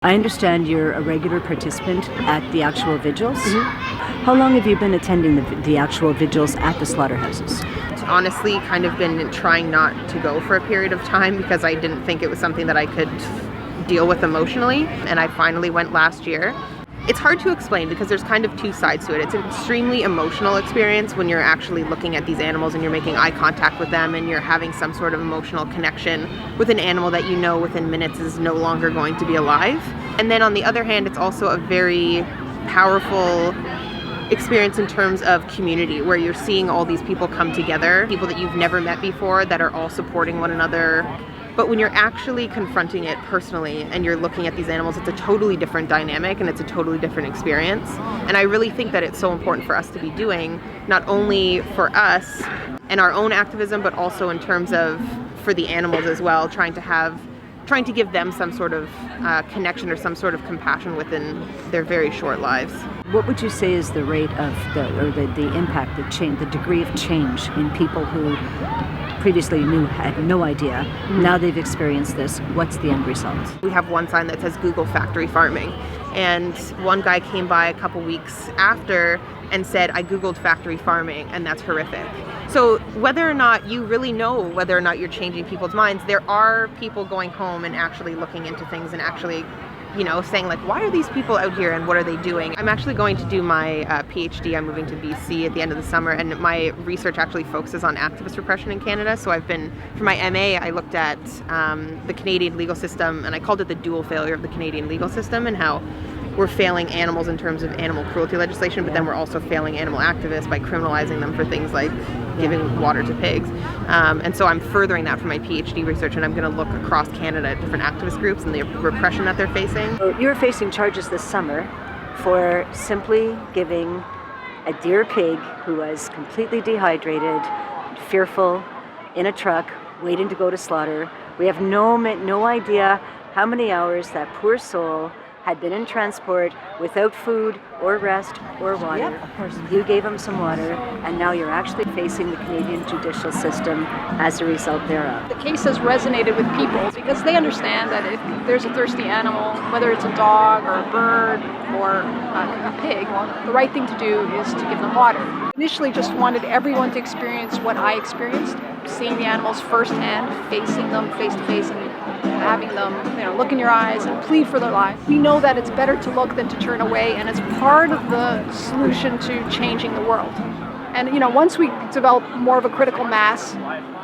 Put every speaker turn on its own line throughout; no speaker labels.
I understand you're a regular participant at the actual vigils. How long have you been attending the actual vigils at the slaughterhouses?
Honestly, kind of been trying not to go for a period of time because I didn't think it was something that I could deal with emotionally, and I finally went last year. It's hard to explain because there's kind of two sides to it. It's an extremely emotional experience when you're actually looking at these animals and you're making eye contact with them and you're having some sort of emotional connection with an animal that you know within minutes is no longer going to be alive. And then on the other hand, it's also a very powerful experience in terms of community, where you're seeing all these people come together, people that you've never met before that are all supporting one another. But when you're actually confronting it personally and you're looking at these animals, it's a totally different dynamic and it's a totally different experience. And I really think that it's so important for us to be doing, not only for us and our own activism, but also in terms of for the animals as well, trying to give them some sort of connection or some sort of compassion within their very short lives.
What would you say is the rate of the impact, the change, the degree of change in people who previously had no idea? Now they've experienced this. What's the end result?
We have one sign that says Google factory farming, and one guy came by a couple weeks after and said, I Googled factory farming and that's horrific. So whether or not you really know whether or not you're changing people's minds, there are people going home and actually looking into things and actually saying like, why are these people out here and what are they doing? I'm actually going to do my PhD. I'm moving to BC at the end of the summer, and my research actually focuses on activist repression in Canada. So for my MA, I looked at the Canadian legal system, and I called it the dual failure of the Canadian legal system, and how we're failing animals in terms of animal cruelty legislation, but then we're also failing animal activists by criminalizing them for things like giving water to pigs. And so I'm furthering that for my PhD research, and I'm going to look across Canada at different activist groups and the repression that they're facing.
You're facing charges this summer for simply giving a dear pig who was completely dehydrated, fearful, in a truck, waiting to go to slaughter. We have no idea how many hours that poor soul had been in transport without food or rest or water.
Yep, of course.
You gave him some water, and now you're actually facing the Canadian judicial system as a result thereof.
The case has resonated with people because they understand that if there's a thirsty animal, whether it's a dog or a bird or a pig, the right thing to do is to give them water. Initially just wanted everyone to experience what I experienced, seeing the animals firsthand, facing them face to face and having them look in your eyes and plead for their lives. We know that it's better to look than to turn away, and it's part of the solution to changing the world. And once we develop more of a critical mass,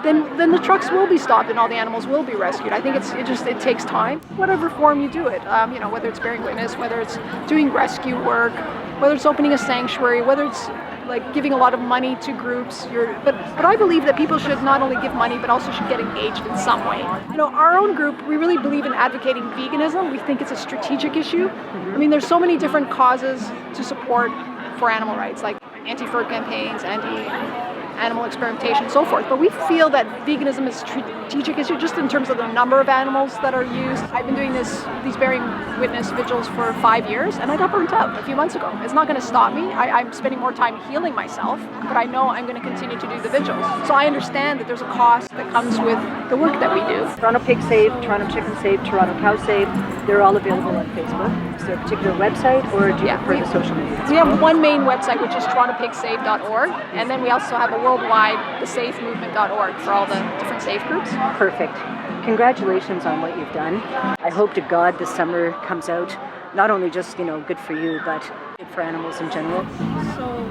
then the trucks will be stopped and all the animals will be rescued. I think it takes time, whatever form you do it. Whether it's bearing witness, whether it's doing rescue work, whether it's opening a sanctuary, whether it's like giving a lot of money to groups. But I believe that people should not only give money, but also should get engaged in some way. Our own group, we really believe in advocating veganism. We think it's a strategic issue. I mean, there's so many different causes to support for animal rights, like anti-fur campaigns, anti-animal experimentation, so forth. But we feel that veganism is a strategic issue just in terms of the number of animals that are used. I've been doing these bearing witness vigils for 5 years, and I got burnt out a few months ago. It's not going to stop me. I'm spending more time healing myself, but I know I'm going to continue to do the vigils. So I understand that there's a cost that comes with the work that we do.
Toronto Pig Save, Toronto Chicken Save, Toronto Cow Save, they're all available on Facebook. Is there a particular website, or do you prefer the social media?
We have one main website, which is TorontoPigSave.org, and then we also have a worldwide, thesafemovement.org, for all the different safe groups.
Perfect. Congratulations on what you've done. I hope to God this summer comes out not only just, good for you, but good for animals in general.
So